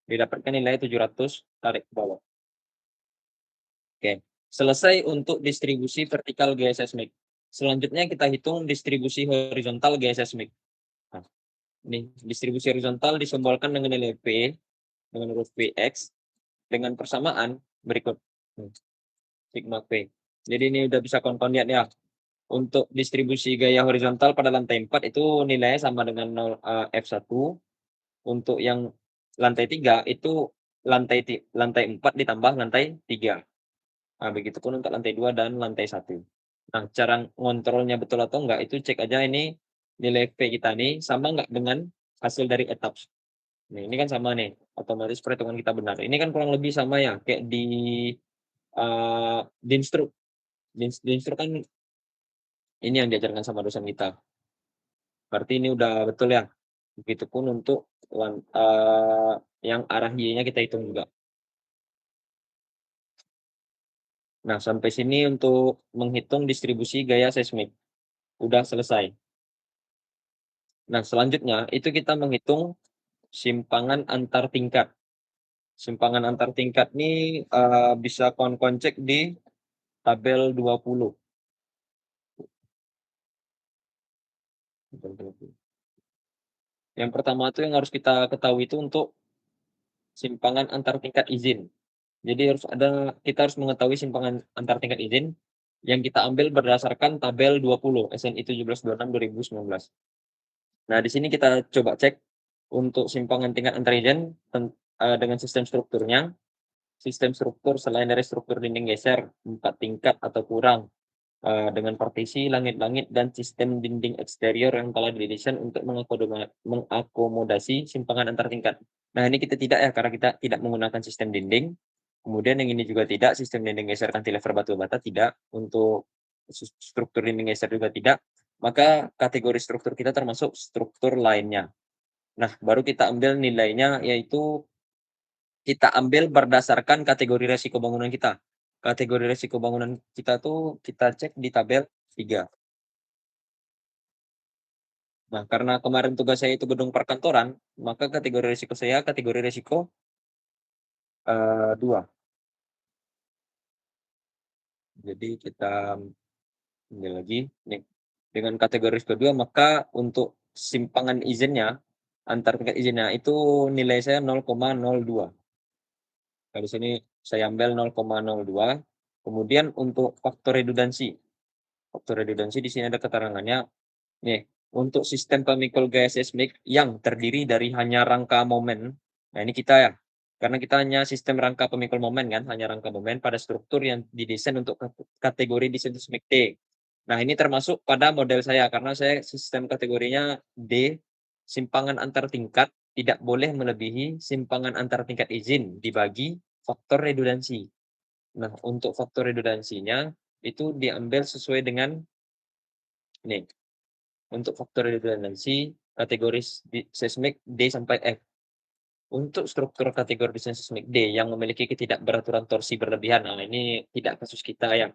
Didapatkan nilai 700, tarik ke bawah. Oke, selesai untuk distribusi vertikal gaya seismik. Selanjutnya kita hitung distribusi horizontal gaya seismik. Nah, ini distribusi horizontal disimbolkan dengan nilai P, dengan huruf Px, dengan persamaan berikut. Sigma P. Jadi ini udah bisa kawan-kawan lihat ya. Untuk distribusi gaya horizontal pada lantai 4 itu nilainya sama dengan 0, F1. Untuk yang lantai 3 itu lantai 4 ditambah lantai 3. Nah, begitupun untuk lantai 2 dan lantai 1. Nah, cara ngontrolnya betul atau enggak itu cek aja ini nilai P kita nih sama enggak dengan hasil dari etap. Nah, ini kan sama nih, otomatis perhitungan kita benar. Ini kan kurang lebih sama ya kayak di instruk. Di instruk kan ini yang diajarkan sama dosen kita. Berarti ini udah betul ya. Begitupun untuk yang arah Y-nya kita hitung juga. Nah, sampai sini untuk menghitung distribusi gaya seismik. Udah selesai. Nah, selanjutnya itu kita menghitung simpangan antar tingkat. Simpangan antar tingkat ini bisa kawan-kawan cek di tabel 20. Yang pertama itu yang harus kita ketahui itu untuk simpangan antar tingkat izin. Jadi kita harus mengetahui simpangan antar tingkat izin yang kita ambil berdasarkan tabel 20 SNI 1726/2019. Nah, di sini kita coba cek untuk simpangan tingkat antar izin dengan sistem strukturnya. Sistem struktur selain dari struktur dinding geser 4 tingkat atau kurang, dengan partisi, langit-langit, dan sistem dinding eksterior yang telah didesain untuk mengakomodasi simpangan antar tingkat. Nah, ini kita tidak ya, karena kita tidak menggunakan sistem dinding. Kemudian yang ini juga tidak, sistem dinding geser cantilever batu bata tidak, untuk struktur dinding geser juga tidak, maka kategori struktur kita termasuk struktur lainnya. Nah, baru kita ambil nilainya, yaitu kita ambil berdasarkan kategori resiko bangunan kita. Kategori resiko bangunan kita tuh kita cek di tabel 3. Nah, karena kemarin tugas saya itu gedung perkantoran, maka kategori resiko saya kategori resiko 2. Jadi kita ambil lagi nih, dengan kategori risiko 2, maka untuk simpangan izinnya, antar tingkat izinnya itu nilai saya 0,02. Nah, di sini saya ambil 0,02. Kemudian untuk faktor redundansi. Faktor redundansi di sini ada keterangannya. Nih, untuk sistem pemikul gaya seismik yang terdiri dari hanya rangka momen. Nah, ini kita ya. Karena kita hanya sistem rangka pemikul momen kan, hanya rangka momen pada struktur yang didesain untuk kategori desain seismik D. Nah, ini termasuk pada model saya karena saya sistem kategorinya D, simpangan antar tingkat tidak boleh melebihi simpangan antar tingkat izin dibagi faktor redundansi. Nah, untuk faktor redundansinya itu diambil sesuai dengan ini. Untuk faktor redundansi kategori seismik D sampai F. Untuk struktur kategori desain seismik D yang memiliki ketidakberaturan torsi berlebihan, nah ini tidak kasus kita ya.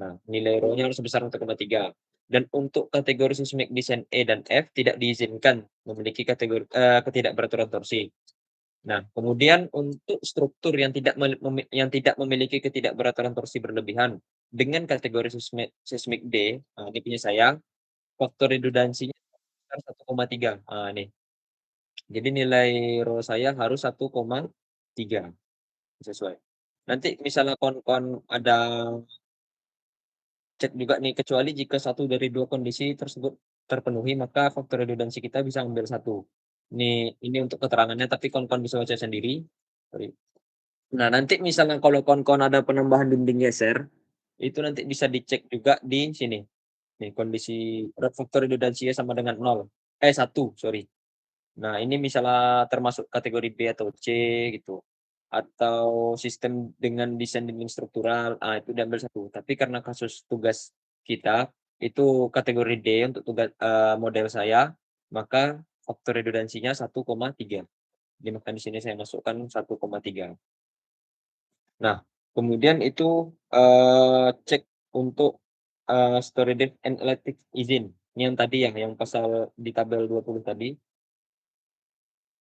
Nah, nilai RO-nya harus sebesar 1,3. Dan untuk kategori seismik desain E dan F tidak diizinkan memiliki kategori ketidakberaturan torsi. Nah, kemudian untuk struktur yang tidak memiliki ketidakberaturan torsi berlebihan dengan kategori seismik D, nah ini punya saya, faktor redundansinya sekitar 1,3. Nah, nih. Jadi nilai RO saya harus 1,3 sesuai. Nanti misalnya kawan-kawan ada cek juga nih, kecuali jika satu dari 2 kondisi tersebut terpenuhi, maka faktor redundansi kita bisa ambil 1. Ini untuk keterangannya, tapi kawan-kawan bisa baca sendiri. Sorry. Nah, nanti misalnya kalau kawan-kawan ada penambahan dinding geser, itu nanti bisa dicek juga di sini. Nih, kondisi faktor redundansinya sama dengan 0, 1, sorry. Nah, ini misalnya termasuk kategori B atau C gitu, atau sistem dengan desain dinding struktural, itu diambil 1. Tapi karena kasus tugas kita itu kategori D untuk model saya, maka faktor redundansinya 1,3. Jadi maka di sini saya masukkan 1,3. Nah, kemudian itu, cek untuk, story depth and electric izin. Ini yang tadi ya, yang pasal di tabel 20 tadi.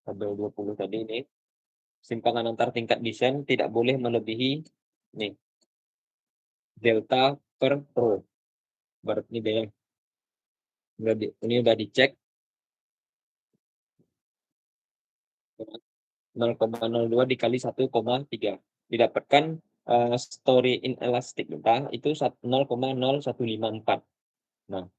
Tabel 20 tadi ini. simpangan antar tingkat desain tidak boleh melebihi nih delta per rho. Berarti ini dia ini udah dicek 0,02 dikali 1,3 didapatkan story inelastic kita itu 0,0154. Nah,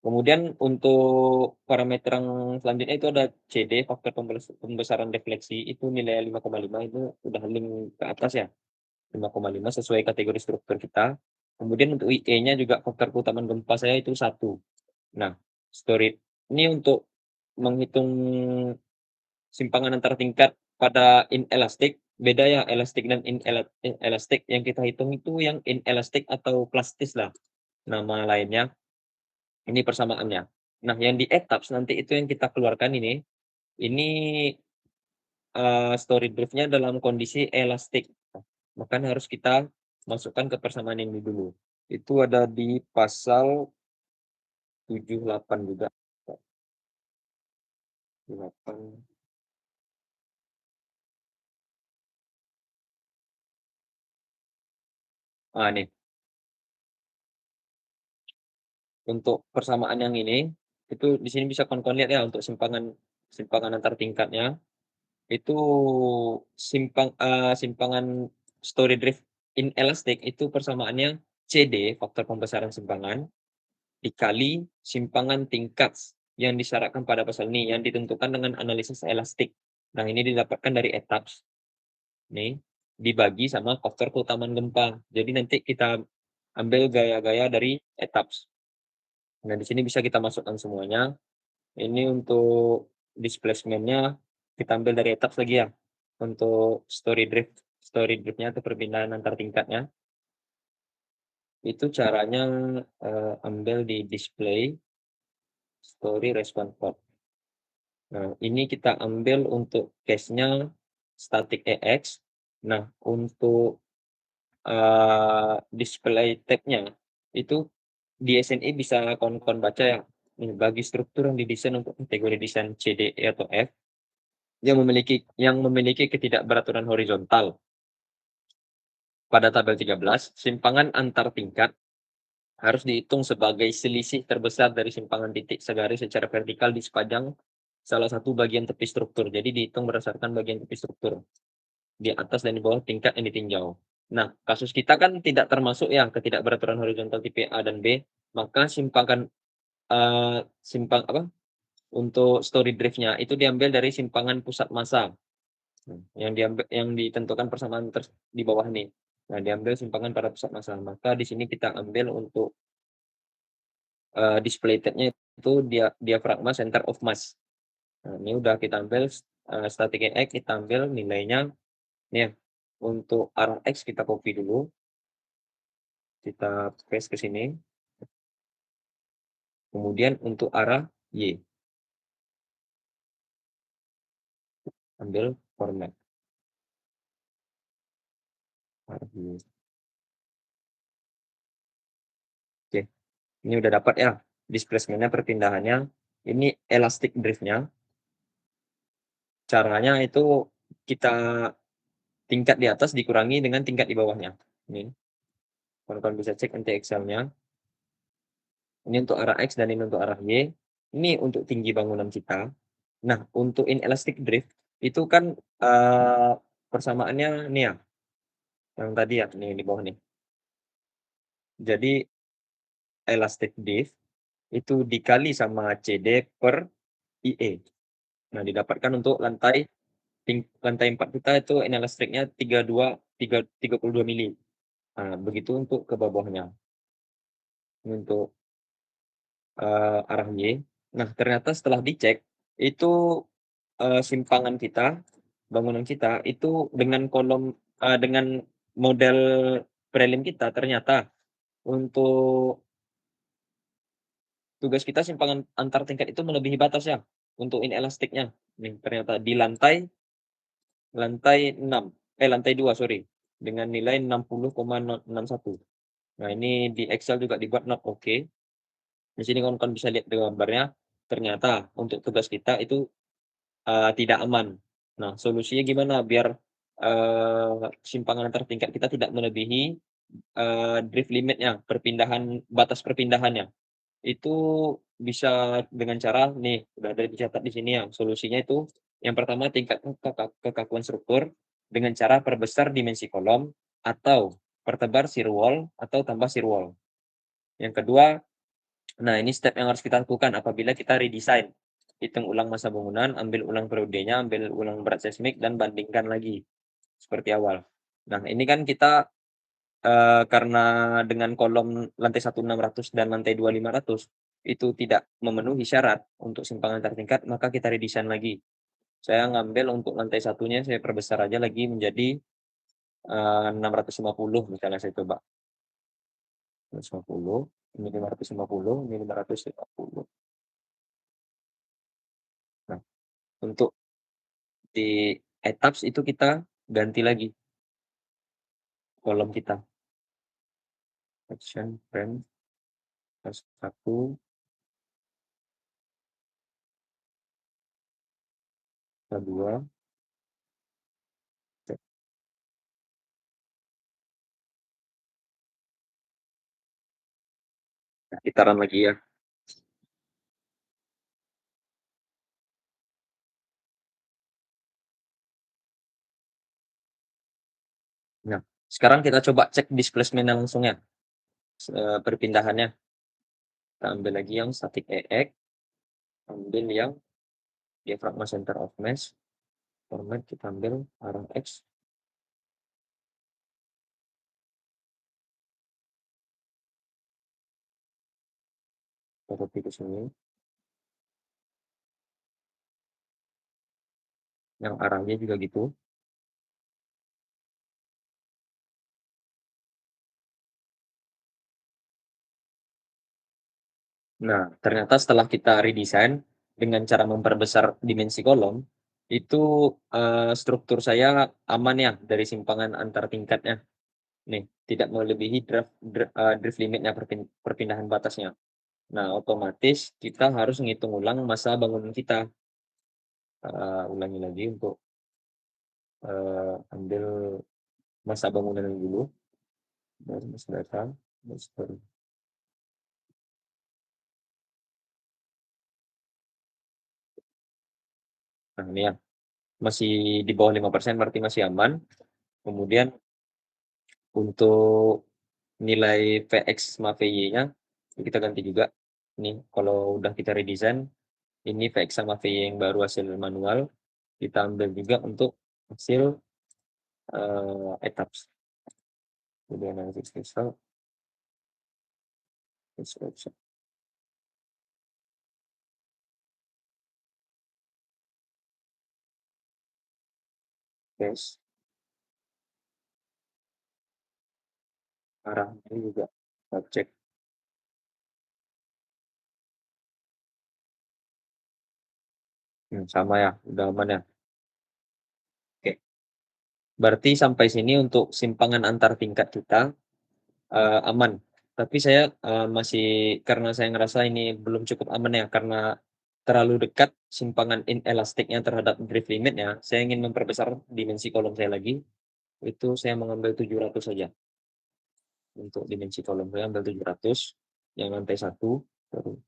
kemudian untuk parameter yang selanjutnya itu ada CD, faktor pembesaran refleksi, itu nilai 5,5, itu udah link ke atas ya, 5,5 sesuai kategori struktur kita. Kemudian untuk IE-nya juga faktor keutamaan gempa saya itu 1. Nah, story ini untuk menghitung simpangan antar tingkat pada inelastik, beda ya elastik dan inelastik. Yang kita hitung itu yang inelastik atau plastis lah nama lainnya. Ini persamaannya. Nah, yang di etaps nanti itu yang kita keluarkan ini story drift-nya dalam kondisi elastik. Maka harus kita masukkan ke persamaan ini dulu. Itu ada di pasal 78 juga. 8. Nih. Untuk persamaan yang ini, itu di sini bisa kawan-kawan lihat ya untuk simpangan antar tingkatnya. Itu simpangan story drift inelastik itu persamaannya CD, faktor pembesaran simpangan, dikali simpangan tingkat yang disyaratkan pada pasal ini, yang ditentukan dengan analisis elastik. Nah, ini didapatkan dari etaps. Nih, dibagi sama faktor keutamaan gempa. Jadi nanti kita ambil gaya-gaya dari etaps. Nah, di sini bisa kita masukkan semuanya. Ini untuk displacement-nya kita ambil dari etaps lagi ya. Untuk story drift-nya atau perpindahan antar tingkatnya. Itu caranya ambil di display story response plot. Nah, ini kita ambil untuk case-nya static EX. Nah, untuk display tab-nya itu di SNI bisa kawan-kawan baca ya. Ini bagi struktur yang didesain untuk kategori desain CD, E atau F yang memiliki ketidakberaturan horizontal. Pada tabel 13, simpangan antar tingkat harus dihitung sebagai selisih terbesar dari simpangan titik segaris secara vertikal di sepanjang salah satu bagian tepi struktur. Jadi dihitung berdasarkan bagian tepi struktur. Di atas dan di bawah tingkat yang ditinjau. Nah, kasus kita kan tidak termasuk ya ketidakberaturan horizontal tipe A dan B, maka untuk story drift-nya itu diambil dari simpangan pusat massa. Yang ditentukan persamaan di bawah ini. Nah, diambil simpangan pada pusat massa. Maka di sini kita ambil untuk display tab-nya itu diafragma center of mass. Nah, ini udah kita ambil static X, kita ambil nilainya nih ya. Untuk arah X kita copy dulu. Kita paste ke sini. Kemudian untuk arah Y. Ambil format. Arah Y. Oke. Ini udah dapat ya. Displacement-nya, perpindahannya. Ini elastic drift-nya. Caranya itu kita tingkat di atas dikurangi dengan tingkat di bawahnya. Ini. Kawan-kawan bisa cek nanti Excel-nya. Ini untuk arah X dan ini untuk arah Y. Ini untuk tinggi bangunan kita. Nah, untuk inelastic drift itu kan persamaannya nih ya. Yang tadi ya, nih di bawah nih. Jadi elastic drift itu dikali sama CD per IE. Nah, didapatkan untuk lantai 4 kita itu inelastiknya 32 mili. Nah, begitu untuk ke bawahnya. Untuk arah Y. Nah, ternyata setelah dicek itu simpangan kita, bangunan kita itu dengan model prelim kita ternyata untuk tugas kita simpangan antar tingkat itu melebihi batas ya untuk inelastiknya. Nih, ternyata di lantai 2 sorry, dengan nilai 60,61. Nah, ini di Excel juga dibuat not oke. Di sini kawan-kawan bisa lihat di gambarnya, ternyata untuk tugas kita itu tidak aman. Nah, solusinya gimana biar, simpangan antar tingkat kita tidak melebihi, drift limit-nya, batas perpindahannya. Itu bisa dengan cara nih, udah ada dicatat di sini ya, solusinya itu yang pertama tingkat kekakuan struktur dengan cara perbesar dimensi kolom atau pertebar shear wall atau tambah shear wall. Yang kedua, nah ini step yang harus kita lakukan apabila kita redesign. Hitung ulang masa bangunan, ambil ulang periodenya, ambil ulang berat seismik, dan bandingkan lagi seperti awal. Nah, ini kan kita karena dengan kolom lantai 1 600 dan lantai 2 500 itu tidak memenuhi syarat untuk simpangan tertingkat, maka kita redesign lagi. Saya ngambil untuk lantai satunya saya perbesar aja lagi menjadi 650 misalnya saya coba. 650, ini 550, ini 550. Nah, untuk di etaps itu kita ganti lagi kolom kita. Action frame satu, dua, kitaran lagi ya. Nah, sekarang kita coba cek displacement-nya langsung ya, perpindahannya. Kita ambil lagi yang static EX, ambil yang diafragma center of mass, format kita ambil arah X, seperti ke sini, yang arahnya juga gitu. Nah, ternyata setelah kita redesign dengan cara memperbesar dimensi kolom, itu struktur saya aman ya dari simpangan antar tingkatnya. Nih, tidak melebihi drift limitnya perpindahan batasnya. Nah, otomatis kita harus ngitung ulang masa bangunan kita. Ulangi lagi untuk ambil masa bangunan dulu. Dan masa datang, nah ini ya, masih di bawah 5% berarti masih aman. Kemudian untuk nilai Vx sama Vy-nya kita ganti juga. Nih, kalau udah kita redesign, ini Vx sama Vy yang baru hasil manual, kita ambil juga untuk hasil etaps. Jadi analisis result, yes, arahnya juga kita cek. Sama ya, udah aman ya. Oke, berarti sampai sini untuk simpangan antar tingkat kita aman. Tapi saya masih karena saya ngerasa ini belum cukup aman ya karena terlalu dekat simpangan inelastiknya terhadap drift limitnya. Saya ingin memperbesar dimensi kolom saya lagi. Itu saya mengambil 700 saja. Untuk dimensi kolom saya ambil 700 yang lantai 1 baru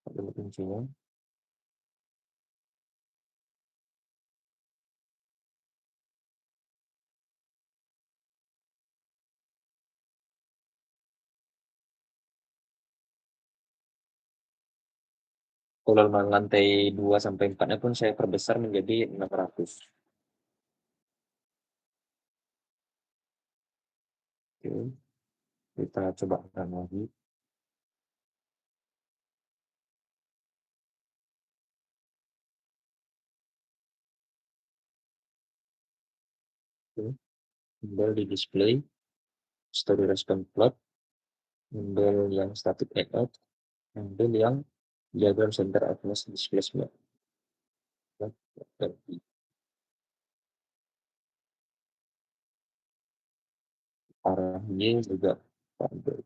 ambil kuncinya. Kalau lantai 2 sampai 4-nya pun saya perbesar menjadi 600. Oke, kita coba lagi. Oke, ambil di display story response plot, ambil yang static layout, ambil yang diagram center of mass displacement. Arah Y juga ambil.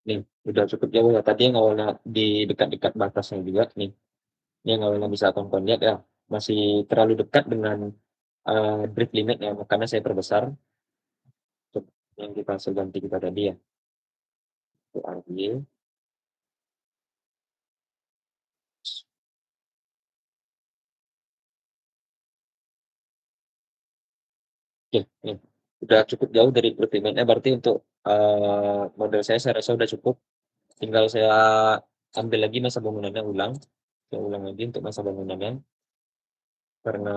Nih, udah cukup jauh ya. Tadi yang awalnya di dekat-dekat batasnya juga nih. Ini yang awalnya bisa kawan-kawan lihat ya, masih terlalu dekat dengan drift limit ya, makanya saya perbesar untuk yang kita hasil ganti kita tadi ya. Untuk RY. Oke, nih. Udah cukup jauh dari drift limitnya, berarti untuk model saya rasa udah cukup. Tinggal saya ambil lagi masa bangunannya ulang. Saya ulang lagi untuk masa bangunannya karena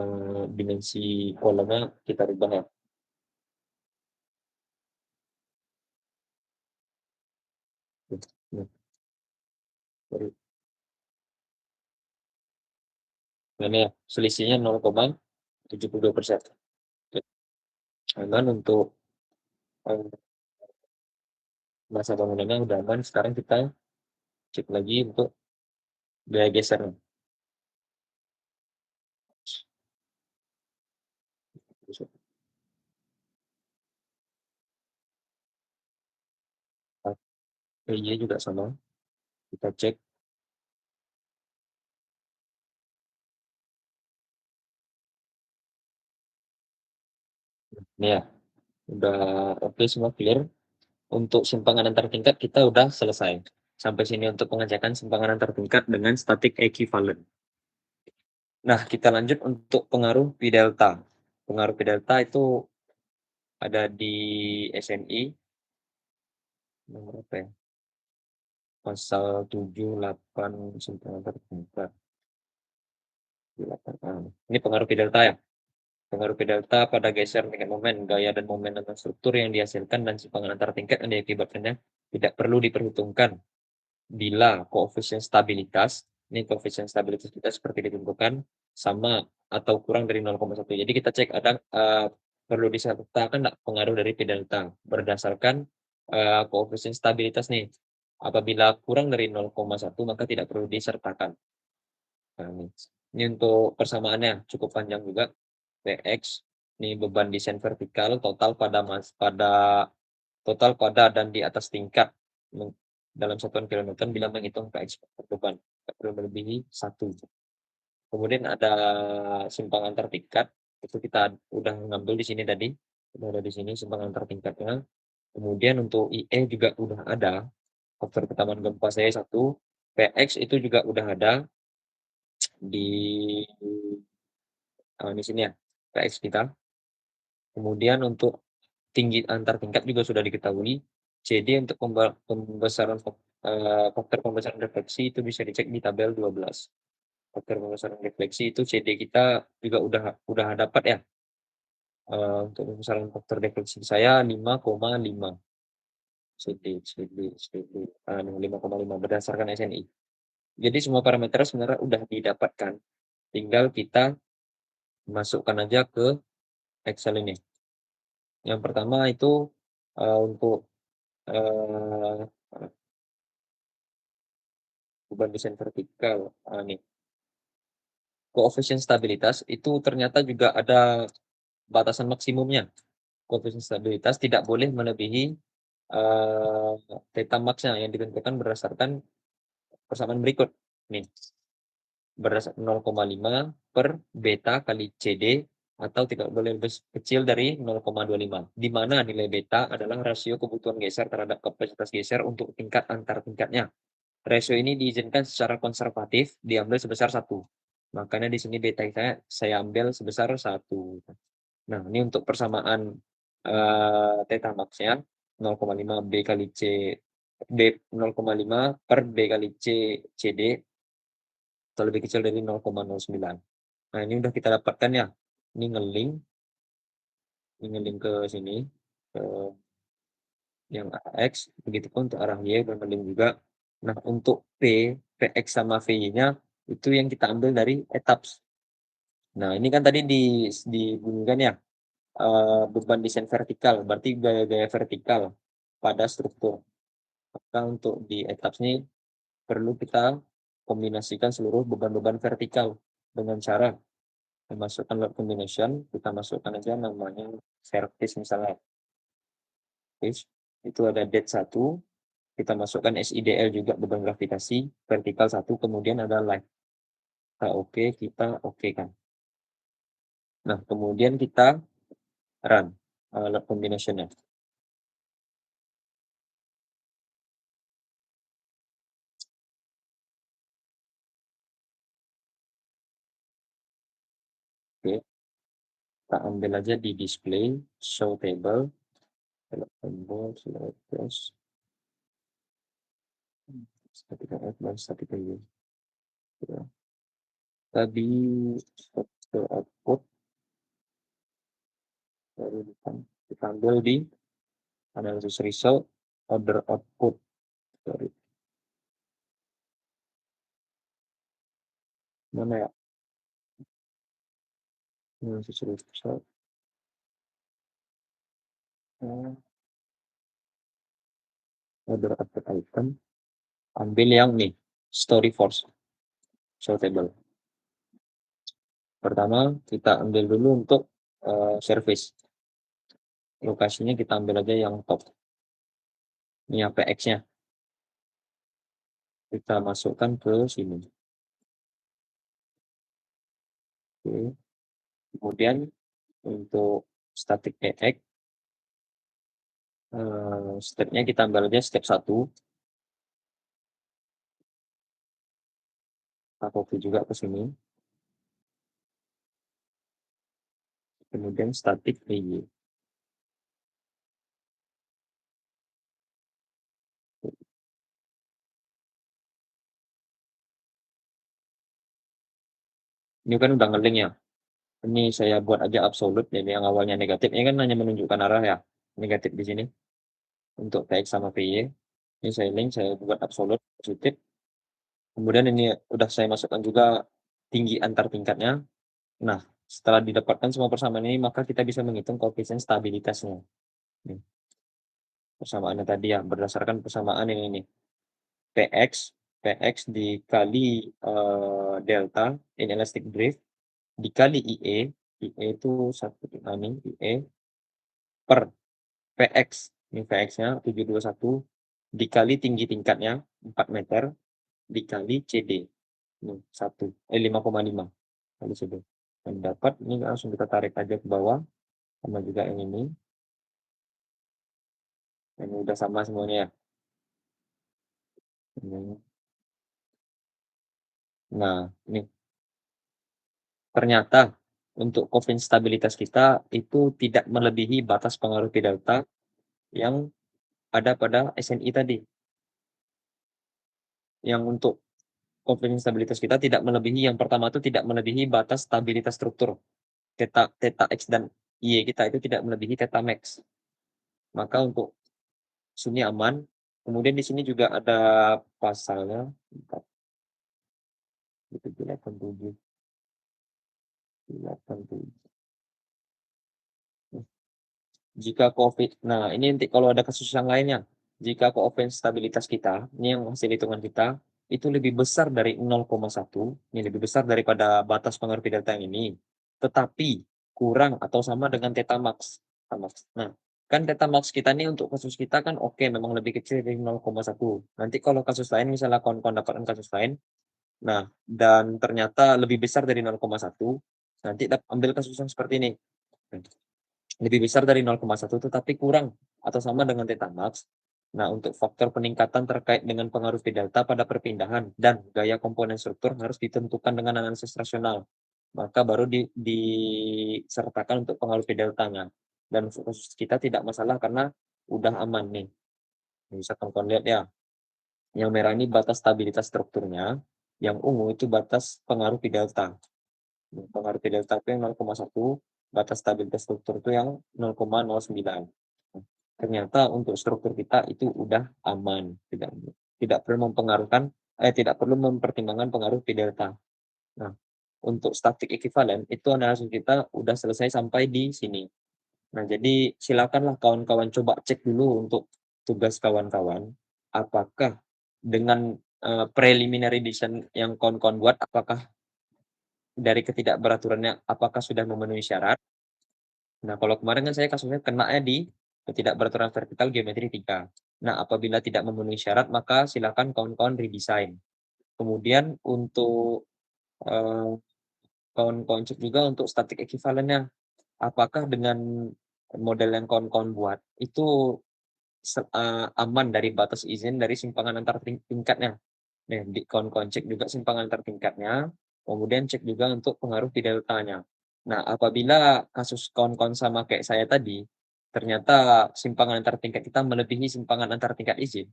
dimensi kolomnya kita rubah ya. Nih, baru nah, ini ya, selisihnya 0,72%. Aman untuk masa bangunannya udah aman. Sekarang kita cek lagi untuk gaya gesernya. PY juga sama. Kita cek. Ini ya, udah oke semua clear. Untuk simpangan antar tingkat kita udah selesai. Sampai sini untuk pengecekan simpangan antar tingkat dengan static equivalent. Nah, kita lanjut untuk pengaruh P delta. Pengaruh P delta itu ada di SNI nomor apa ya? Pasal 7, 8 simpangan antar tingkat. 8. Ini pengaruh P delta ya. Pengaruh P delta pada geser tingkat momen, gaya dan momen tentang struktur yang dihasilkan dan simpangan antar tingkat yang diakibatkannya tidak perlu diperhitungkan bila koefisien stabilitas, ini koefisien stabilitas kita seperti ditentukan sama atau kurang dari 0,1. Jadi kita cek ada perlu disertakan enggak pengaruh dari P delta berdasarkan koefisien stabilitas nih. Apabila kurang dari 0,1 maka tidak perlu disertakan. Nah, ini untuk persamaannya cukup panjang juga. Px ini beban desain vertikal total pada dan di atas tingkat dalam satuan kilometer bila menghitung Px beban tidak perlu melebihi 1. Kemudian ada simpang antar tingkat itu kita udah ngambil di sini tadi, udah ada di sini simpang antar tingkatnya. Kemudian untuk IE juga udah ada, faktor ketaman gempa saya 1, Px itu juga udah ada di di sini ya, Px kita. Kemudian untuk tinggi antar tingkat juga sudah diketahui. CD untuk pembesaran faktor pembesaran refleksi itu bisa dicek di tabel 12. Faktor pembesaran refleksi itu CD kita juga udah dapat ya. Untuk pembesaran faktor refleksi saya 5,5 CD 5,5 berdasarkan SNI. Jadi semua parameter sebenarnya udah didapatkan. Tinggal kita masukkan aja ke Excel ini. Yang pertama itu untuk eh, beban desain vertikal. Nih, koefisien stabilitas itu ternyata juga ada batasan maksimumnya. Koefisien stabilitas tidak boleh melebihi theta max-nya yang ditentukan berdasarkan persamaan berikut. Nih, berdasarkan 0,5 per beta kali CD atau tidak boleh lebih kecil dari 0,25. Di mana nilai beta adalah rasio kebutuhan geser terhadap kapasitas geser untuk tingkat antar tingkatnya. Rasio ini diizinkan secara konservatif diambil sebesar 1. Makanya di sini beta saya ambil sebesar 1. Nah, ini untuk persamaan theta max-nya 0,5 B kali C B 0,5 per B kali C CD atau lebih kecil dari 0,09. Nah, ini udah kita dapatkan ya. Ini ngelink ke sini ke yang AX, begitupun untuk arah Y dan ngelink juga. Nah, untuk PX sama VY-nya itu yang kita ambil dari etaps. Nah, ini kan tadi dibunyikan ya, beban desain vertikal, berarti gaya-gaya vertikal pada struktur. Maka untuk di etaps ini perlu kita kombinasikan seluruh beban-beban vertikal dengan cara memasukkan load combination, kita masukkan aja namanya service misalnya. Itu ada det 1, kita masukkan SIDL juga, beban gravitasi, vertikal 1, kemudian ada live. Kita oke, kita oke kan. Nah, kemudian kita run load combination-nya. Oke, kita ambil aja di display, show table, select test, statica F dan statica Y. Ya. Tadi structure output dari depan kita ambil di analysis result, order output. Sorry. Mana ya? Analysis result. Order output item. Ambil yang nih, story force. Show table. Pertama, kita ambil dulu untuk service. Lokasinya kita ambil aja yang top. Ini PX-nya. Kita masukkan ke sini. Oke. Kemudian untuk static PX, stepnya kita ambil aja step 1. Kita copy juga ke sini. Kemudian static PY. Ini kan udah nge-link ya. Ini saya buat aja absolute, jadi yang awalnya negatif ini kan hanya menunjukkan arah ya, negatif di sini untuk PX sama PY. Ini saya link, saya buat absolute positif. Kemudian ini udah saya masukkan juga tinggi antar tingkatnya. Nah, setelah didapatkan semua persamaan ini, maka kita bisa menghitung koefisien stabilitasnya. Nih, persamaannya tadi ya, berdasarkan persamaan ini nih. PX dikali delta inelastic drift dikali IE itu 1 IE per PX, ini PX-nya 721 dikali tinggi tingkatnya 4 meter dikali CD. Ini 5,5 kali CD. Dan dapat ini langsung kita tarik aja ke bawah sama juga yang ini. Ini udah sama semuanya ya. Nah, ini ternyata untuk koefisien stabilitas kita itu tidak melebihi batas pengaruh P delta yang ada pada SNI tadi. Yang untuk koefisien stabilitas kita tidak melebihi, yang pertama itu tidak melebihi batas stabilitas struktur. Theta X dan Y kita itu tidak melebihi theta max. Maka untuk sini aman. Kemudian di sini juga ada pasalnya. 87. Jika nah ini nanti kalau ada kasus yang lainnya, jika koefisien stabilitas kita, ini yang hasil hitungan kita, itu lebih besar dari 0,1, ini lebih besar daripada batas pengaruh delta yang ini, tetapi kurang atau sama dengan theta max. Nah, kan theta max kita ini untuk kasus kita kan oke, memang lebih kecil dari 0,1. Nanti kalau kasus lain, misalnya kawan-kawan dapatkan kasus lain, nah, dan ternyata lebih besar dari 0,1, nanti ambil kasus yang seperti ini. Lebih besar dari 0,1 tetapi kurang atau sama dengan theta max. Nah, untuk faktor peningkatan terkait dengan pengaruh P delta pada perpindahan dan gaya komponen struktur harus ditentukan dengan analisis rasional. Maka baru disertakan untuk pengaruh P delta-nya. Dan khusus kita tidak masalah karena udah aman nih. Bisa kalian lihat ya. Yang merah ini batas stabilitas strukturnya, yang ungu itu batas pengaruh P delta. Pengaruh P delta itu yang 0,1, batas stabilitas struktur itu yang 0,09. Ternyata untuk struktur kita itu udah aman, tidak perlu tidak perlu mempertimbangkan pengaruh P delta. Nah, untuk static equivalent itu analisis kita udah selesai sampai di sini. Nah, jadi silakanlah kawan-kawan coba cek dulu untuk tugas kawan-kawan, apakah dengan preliminary design yang kawan-kawan buat, apakah dari ketidakberaturannya apakah sudah memenuhi syarat. Nah, kalau kemarin kan saya kasusnya kenanya di ketidakberaturan vertikal geometri 3. Nah, apabila tidak memenuhi syarat, maka silakan kawan-kawan redesign. Kemudian untuk kawan-kawan cek juga untuk static equivalent-nya. Apakah dengan model yang kawan-kawan buat itu aman dari batas izin dari simpangan antar tingkatnya. Nah, di kawan-kawan cek juga simpangan antar tingkatnya, kemudian cek juga untuk pengaruh pi deltanya. Nah, apabila kasus kawan-kawan sama kayak saya tadi, ternyata simpangan antar tingkat kita melebihi simpangan antar tingkat izin.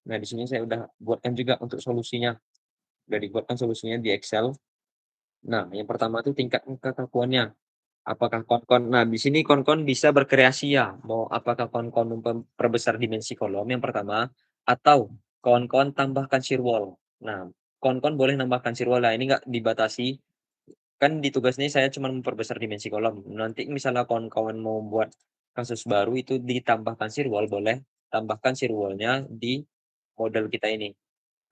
Nah, di sini saya udah buatkan juga untuk solusinya. Udah dibuatkan solusinya di Excel. Nah, yang pertama itu tingkat kekakuannya. Apakah nah di sini kawan-kawan bisa berkreasi ya, mau apakah kawan-kawan memperbesar dimensi kolom yang pertama, atau kawan-kawan tambahkan shear wall. Nah, kawan-kawan boleh nambahkan shear wall, nah ini nggak dibatasi, kan di tugas ini saya cuma memperbesar dimensi kolom. Nanti misalnya kawan-kawan mau buat kasus baru itu ditambahkan shear wall, boleh tambahkan shear wall-nya di model kita ini.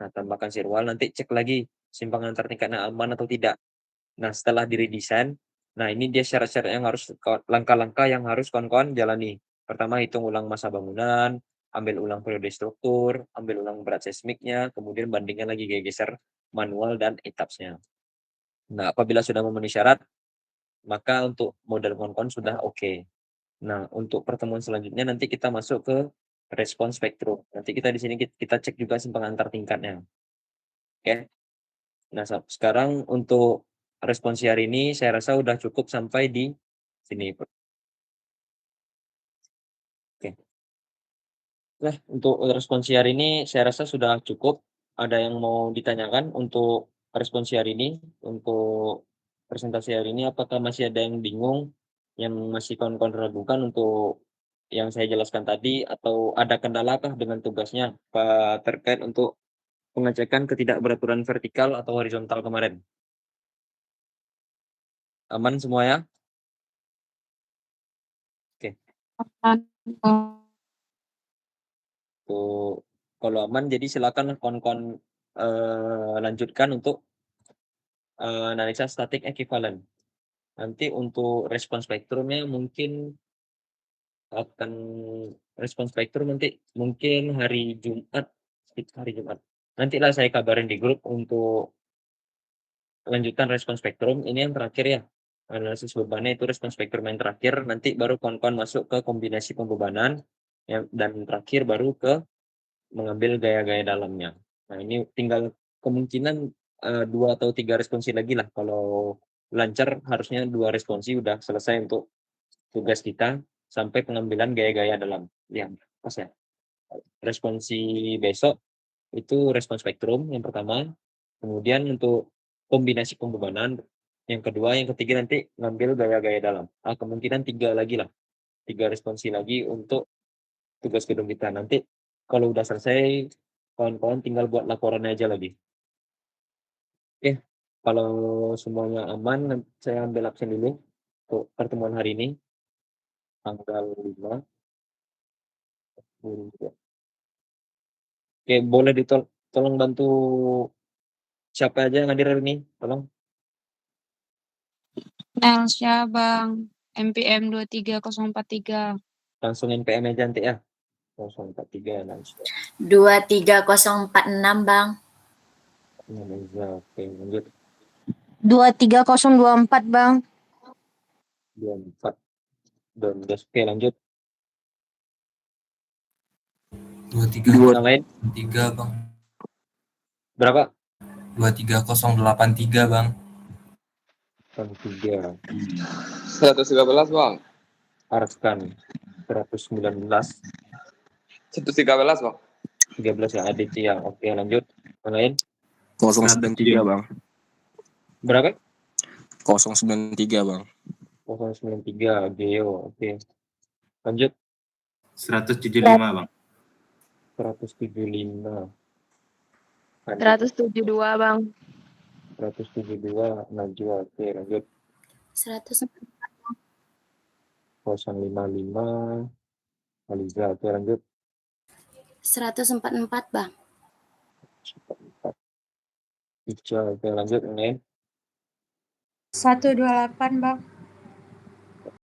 Nah, tambahkan shear wall, nanti cek lagi simpangan antar tingkatnya aman atau tidak. Nah, setelah diredesign, nah ini dia syarat-syarat yang harus langkah-langkah yang harus kawan-kawan jalani. Pertama, hitung ulang masa bangunan, ambil ulang periode struktur, ambil ulang berat seismiknya, kemudian bandingkan lagi geser manual dan etapsnya. Nah, apabila sudah memenuhi syarat, maka untuk model kawan-kawan sudah oke. Nah, untuk pertemuan selanjutnya nanti kita masuk ke respon spektrum. Nanti kita di sini kita cek juga simpangan antar tingkatnya. Oke. Nah, sekarang untuk responsi hari ini saya rasa udah cukup sampai di sini. Oke. Nah, untuk responsi hari ini saya rasa sudah cukup. Ada yang mau ditanyakan untuk responsi hari ini? Untuk presentasi hari ini, apakah masih ada yang bingung, yang masih kawan-kawan ragukan untuk yang saya jelaskan tadi, atau ada kendalakah dengan tugasnya terkait untuk pengecekan ketidakberaturan vertikal atau horizontal kemarin? Aman semua ya? Oke. Tuh, kalau aman jadi silakan kawan-kawan lanjutkan untuk analisa static equivalent. Nanti untuk respon spektrumnya mungkin akan respon spektrum nanti mungkin hari Jumat, Nantilah saya kabarin di grup untuk lanjutan respon spektrum. Ini yang terakhir ya. Analisis bebannya itu respon spektrum yang terakhir. Nanti baru kawan-kawan masuk ke kombinasi pembebanan dan terakhir baru ke mengambil gaya-gaya dalamnya. Nah, ini tinggal kemungkinan 2 atau 3 responsi lagi lah. Kalau lancar harusnya 2 responsi udah selesai untuk tugas kita sampai pengambilan gaya-gaya dalam. Ya, pas ya. Responsi besok itu respon spektrum yang pertama. Kemudian untuk kombinasi pembebanan yang kedua, yang ketiga nanti ngambil gaya-gaya dalam. Kemungkinan 3 lagi lah. 3 responsi lagi untuk tugas gedung kita. Nanti kalau udah selesai, kawan-kawan tinggal buat laporannya aja lagi. Oke, kalau semuanya aman, saya ambil absen dulu untuk pertemuan hari ini, tanggal 5. Oke, boleh tolong bantu siapa aja yang hadir hari ini, tolong. Nelsya Bang, MPM 23043. Langsung NPM aja nanti ya. 043 Nelsya. 23046 Bang. Oke, lanjut. 23024 Bang. 24. 12. Oke, lanjut. 23 Yang lain? 3 Bang. Berapa? 23083 Bang. 3. 113 Bang. Arfkan 119. 113 Bang. 13 ya, Aditya. Oke, lanjut. Yang lain? 093 Bang. Berapa? 093 Bang. 093 Geo. Oke. Lanjut. 175 Bang. 175. 172 Bang. 172 Najwa. Oke, lanjut. 055 Aliza. Oke, lanjut. 144 Bang. 4. Ica. Oke, lanjut. Yang lain? 128 Bang.